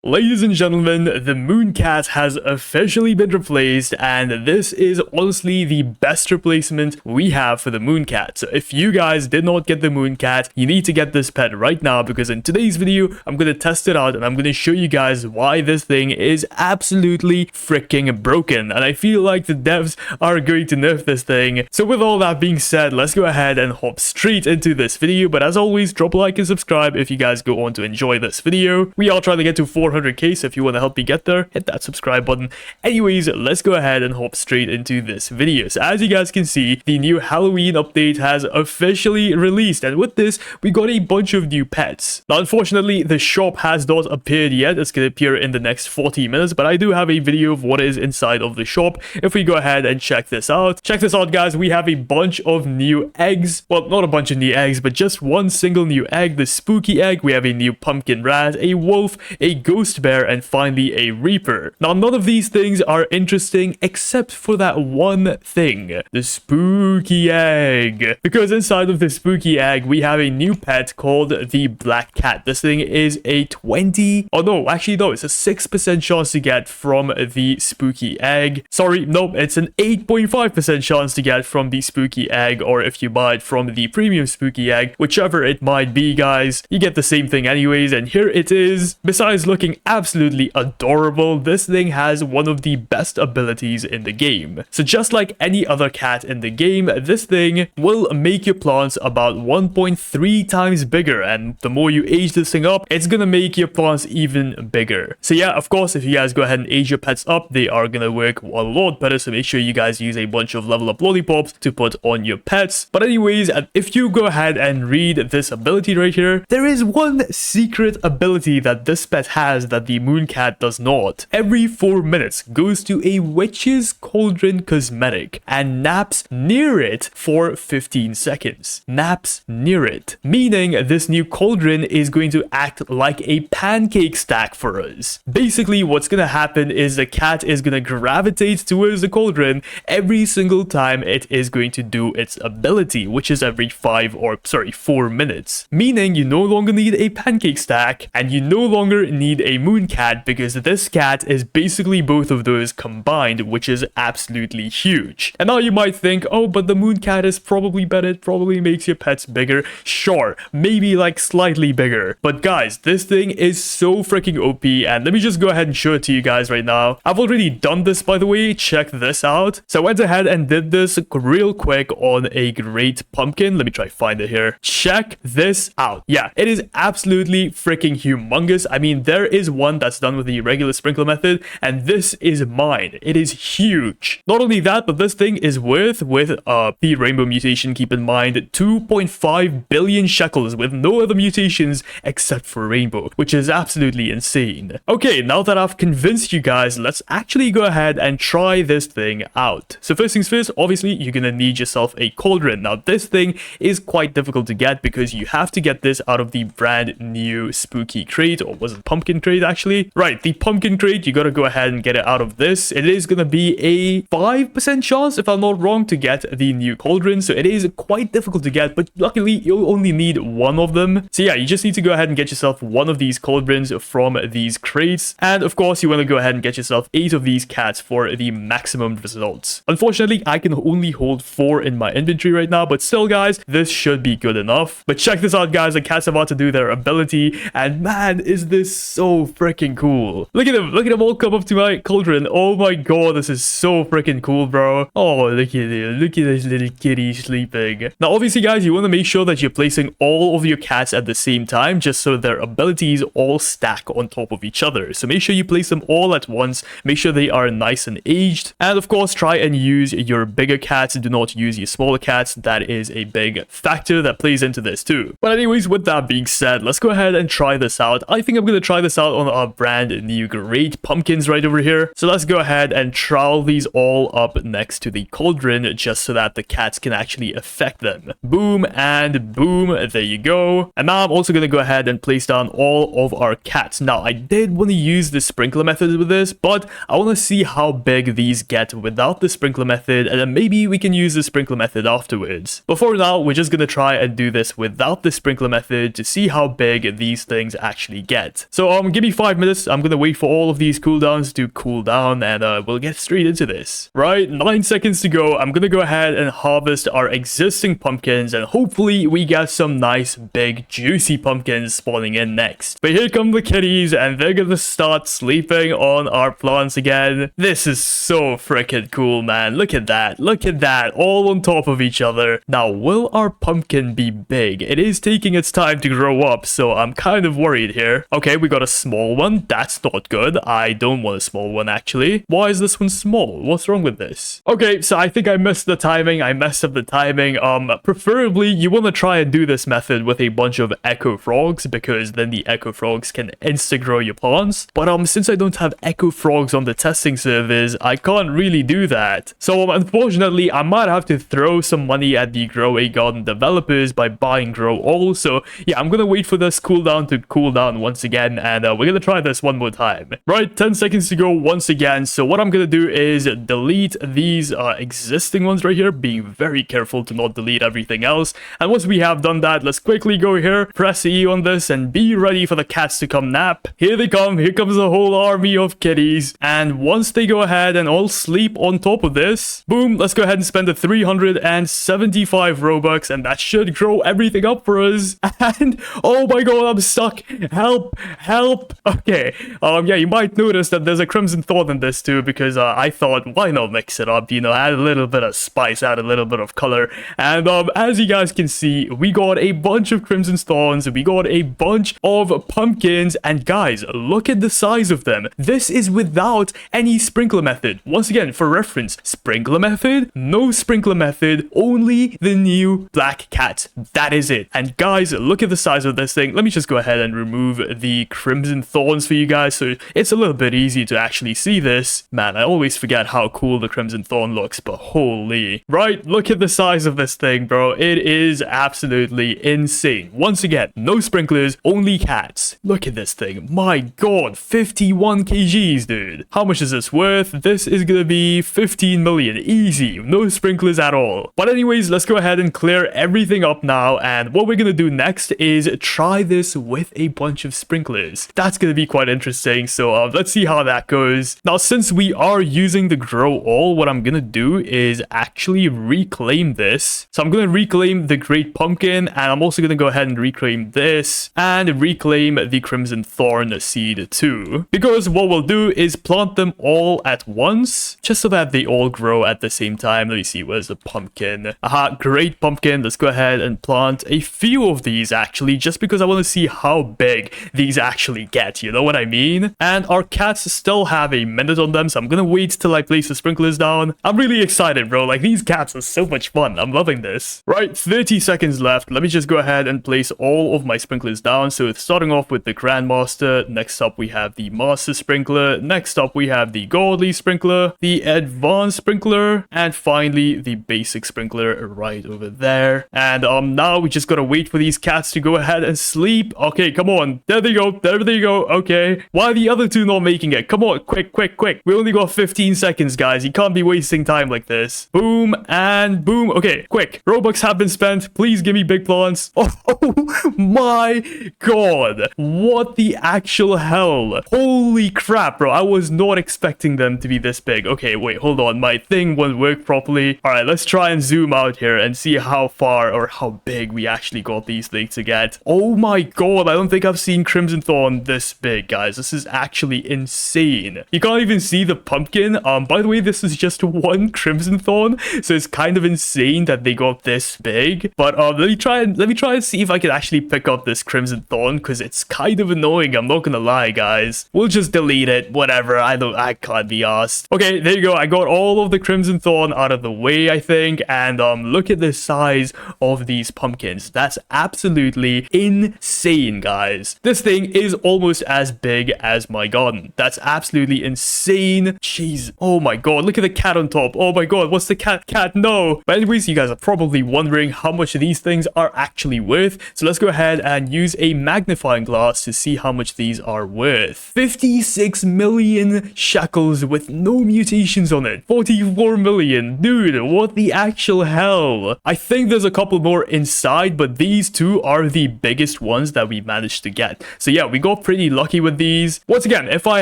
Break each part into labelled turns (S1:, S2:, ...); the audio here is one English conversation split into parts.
S1: Ladies and gentlemen, the Mooncat has officially been replaced, and this is honestly the best replacement we have for the Mooncat. So if you guys did not get the Mooncat, you need to get this pet right now, because in today's video, I'm going to test it out and I'm going to show you guys why this thing is absolutely freaking broken. And I feel like the devs are going to nerf this thing. So with all that being said, let's go ahead and hop straight into this video. But as always, drop a like and subscribe if you guys go on to enjoy this video. We are trying to get to 400k, so if you want to help me get there, hit that subscribe button. Anyways, let's go ahead and hop straight into this video. So as you guys can see, the new Halloween update has officially released, and with this, we got a bunch of new pets. Now, unfortunately, the shop has not appeared yet. It's going to appear in the next 40 minutes, but I do have a video of what is inside of the shop. If we go ahead and check this out, guys, we have a bunch of new eggs. Well, not a bunch of new eggs, but just one single new egg, the spooky egg. We have a new pumpkin rat, a wolf, a ghost bear, and finally a reaper. Now, none of these things are interesting except for that one thing, the spooky egg. Because inside of the spooky egg, we have a new pet called the black cat. This thing is a 20, oh no, actually no, it's a 6% chance to get from the spooky egg. Sorry, no, it's an 8.5% chance to get from the spooky egg, or if you buy it from the premium spooky egg, whichever it might be, guys, you get the same thing anyways. And here it is. Besides looking absolutely adorable, this thing has one of the best abilities in the game. So just like any other cat in the game, this thing will make your plants about 1.3 times bigger, and the more you age this thing up, it's gonna make your plants even bigger. So yeah, of course, if you guys go ahead and age your pets up, they are gonna work a lot better, so make sure you guys use a bunch of level up lollipops to put on your pets. But anyways, if you go ahead and read this ability right here, there is one secret ability that this pet has that the Mooncat does not. Every 4 minutes goes to a witch's cauldron cosmetic and naps near it for 15 seconds. Naps near it. Meaning this new cauldron is going to act like a pancake stack for us. Basically, what's gonna happen is the cat is gonna gravitate towards the cauldron every single time it is going to do its ability, which is every 4 minutes. Meaning you no longer need a pancake stack and you no longer need a Mooncat, because this cat is basically both of those combined, which is absolutely huge. And now you might think, oh, but the Mooncat is probably better, it probably makes your pets bigger. Sure, maybe like slightly bigger. But guys, this thing is so freaking OP, and let me just go ahead and show it to you guys right now. I've already done this, by the way. Check this out. So I went ahead and did this real quick on a great pumpkin. Let me try to find it here. Check this out. Yeah, it is absolutely freaking humongous. I mean, there is one that's done with the regular sprinkler method, and this is mine. It is huge. Not only that, but this thing is worth, with the rainbow mutation, keep in mind, 2.5 billion shekels with no other mutations except for rainbow, which is absolutely insane. Okay, now that I've convinced you guys, let's actually go ahead and try this thing out. So first things first, obviously you're gonna need yourself a cauldron. Now this thing is quite difficult to get because you have to get this out of the brand new spooky crate, or was it pumpkin crate actually? Right, the pumpkin crate, you gotta go ahead and get it out of this. It is gonna be a 5% chance, if I'm not wrong, to get the new cauldron, so it is quite difficult to get, but luckily you'll only need one of them. So yeah, you just need to go ahead and get yourself one of these cauldrons from these crates, and of course you want to go ahead and get yourself 8 of these cats for the maximum results. Unfortunately, I can only hold 4 in my inventory right now, but still guys, this should be good enough. But check this out guys, the cat's about to do their ability, and man, is this so freaking cool. Look at them all come up to my cauldron. Oh my god, this is so freaking cool, bro. Oh, look at it, look at this little kitty sleeping. Now obviously guys, you want to make sure that you're placing all of your cats at the same time, just so their abilities all stack on top of each other. So make sure you place them all at once, make sure they are nice and aged, and of course try and use your bigger cats. Do not use your smaller cats. That is a big factor that plays into this too. But anyways, with that being said, let's go ahead and try this out. I think I'm gonna try this out on our brand new great pumpkins right over here. So let's go ahead and trowel these all up next to the cauldron, just so that the cats can actually affect them. Boom and boom, there you go. And now I'm also gonna go ahead and place down all of our cats. Now I did want to use the sprinkler method with this, but I want to see how big these get without the sprinkler method, and then maybe we can use the sprinkler method afterwards. But for now, we're just gonna try and do this without the sprinkler method to see how big these things actually get. So give me 5 minutes. I'm gonna wait for all of these cooldowns to cool down, and we'll get straight into this. Right, 9 seconds to go. I'm gonna go ahead and harvest our existing pumpkins, and hopefully we get some nice, big, juicy pumpkins spawning in next. But here come the kitties, and they're gonna start sleeping on our plants again. This is so freaking cool, man. Look at that. Look at that. All on top of each other. Now, will our pumpkin be big? It is taking its time to grow up, so I'm kind of worried here. Okay, we got a small one. That's not good. I don't want a small one, actually. Why is this one small? What's wrong with this? Okay, so I think I missed the timing. I messed up the timing. Preferably, you want to try and do this method with a bunch of echo frogs, because then the echo frogs can insta-grow your plants. But since I don't have echo frogs on the testing servers, I can't really do that. So unfortunately, I might have to throw some money at the Grow a Garden developers by buying Grow All. So yeah, I'm gonna wait for this cooldown to cool down once again, and we're gonna try this one more time. Right, 10 seconds to go once again. So what I'm gonna do is delete these existing ones right here, being very careful to not delete everything else. And once we have done that, let's quickly go here, press E on this, and be ready for the cats to come nap. Here they come. Here comes a whole army of kitties. And once they go ahead and all sleep on top of this, boom, let's go ahead and spend the 375 Robux, and that should grow everything up for us. And oh my god, I'm stuck. Help, help. Okay, yeah, you might notice that there's a Crimson Thorn in this too, because I thought, why not mix it up, you know, add a little bit of spice, add a little bit of color. And as you guys can see, we got a bunch of Crimson Thorns, we got a bunch of pumpkins, and guys, look at the size of them. This is without any sprinkler method. Once again, for reference, sprinkler method, no sprinkler method, only the new black cat. That is it. And guys, look at the size of this thing. Let me just go ahead and remove the Crimson Thorns for you guys, so it's a little bit easy to actually see this. Man, I always forget how cool the Crimson Thorn looks, but holy. Right, look at the size of this thing, bro. It is absolutely insane. Once again, no sprinklers, only cats. Look at this thing. My god, 51 kgs, dude. How much is this worth? This is gonna be 15 million. Easy. No sprinklers at all. But anyways, let's go ahead and clear everything up now. And what we're gonna do next is try this with a bunch of sprinklers. That's gonna be quite interesting. So let's see how that goes. Now, since we are using the Grow All, what I'm gonna do is actually reclaim this. So I'm gonna reclaim the Great Pumpkin, and I'm also gonna go ahead and reclaim this and reclaim the Crimson Thorn seed too. Because what we'll do is plant them all at once, just so that they all grow at the same time. Let me see, where's the pumpkin? Aha, Great Pumpkin. Let's go ahead and plant a few of these actually, just because I want to see how big these actually get, you know what I mean? And our cats still have a minute on them, so I'm gonna wait till I place the sprinklers down. I'm really excited, bro. Like, these cats are so much fun. I'm loving this. Right, 30 seconds left. Let me just go ahead and place all of my sprinklers down. So starting off with the Grandmaster, next up we have the Master Sprinkler, next up we have the Godly Sprinkler, the Advanced Sprinkler, and finally the Basic Sprinkler right over there. And now we just gotta wait for these cats to go ahead and sleep. Okay, come on. There they go. There they go. Okay. Why are the other two not making it? Come on, quick, quick, quick. We only got 15 seconds, guys. You can't be wasting time like this. Boom and boom. Okay, quick. Robux have been spent. Please give me big plants. Oh my god. What the actual hell? Holy crap, bro. I was not expecting them to be this big. Okay, wait, hold on. My thing won't work properly. All right, let's try and zoom out here and see how far or how big we actually got these things to get. Oh my god. I don't think I've seen Crimson Thorn this big, guys. This is actually insane. You can't even see the pumpkin. By the way, this is just one Crimson Thorn, so it's kind of insane that they got this big. But let me try and see if I can actually pick up this Crimson Thorn, because it's kind of annoying. I'm not gonna lie, guys. We'll just delete it. Whatever. I can't be asked. Okay, there you go. I got all of the Crimson Thorn out of the way, I think. And look at the size of these pumpkins. That's absolutely insane, guys. This thing is almost as big as my garden. That's absolutely insane. Jeez. Oh my god. Look at the cat on top. Oh my god. What's the cat? No. But anyways, you guys are probably wondering how much these things are actually worth. So let's go ahead and use a magnifying glass to see how much these are worth. 56 million shekels with no mutations on it. 44 million. Dude, what the actual hell? I think there's a couple more inside, but these two are the biggest ones that we managed to get. So yeah, we got got pretty lucky with these. Once again, if I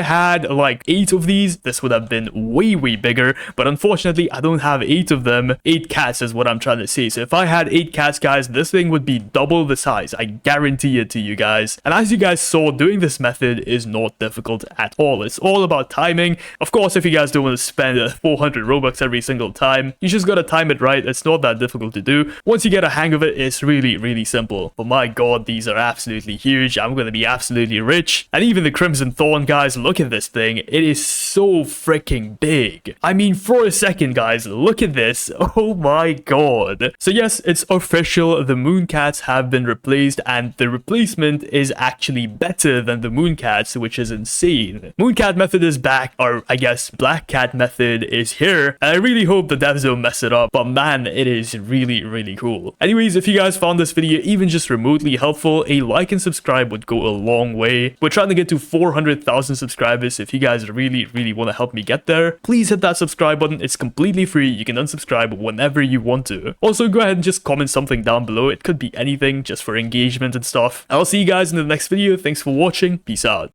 S1: had like 8 of these, this would have been way bigger, but unfortunately I don't have 8 of them. 8 cats is what I'm trying to say. So if I had 8 cats, guys, this thing would be double the size. I guarantee it to you guys. And as you guys saw, doing this method is not difficult at all. It's all about timing. Of course, if you guys don't want to spend 400 Robux every single time, you just gotta time it right. It's not that difficult to do. Once you get a hang of it, it's really simple. But my god, these are absolutely huge. I'm gonna be absolutely rich. And even the Crimson Thorn, guys, look at this thing. It is so freaking big. I mean, for a second, guys, look at this. Oh my god. So yes, it's official. The Mooncats have been replaced, and the replacement is actually better than the Mooncats, which is insane. Mooncat method is back, or I guess Black Cat method is here, and I really hope the devs don't mess it up, but man, it is really cool. Anyways, if you guys found this video even just remotely helpful, a like and subscribe would go a long way. We're trying to get to 400,000 subscribers. If you guys really want to help me get there, please hit that subscribe button. It's completely free. You can unsubscribe whenever you want to. Also, go ahead and just comment something down below. It could be anything, just for engagement and stuff. I'll see you guys in the next video. Thanks for watching. Peace out.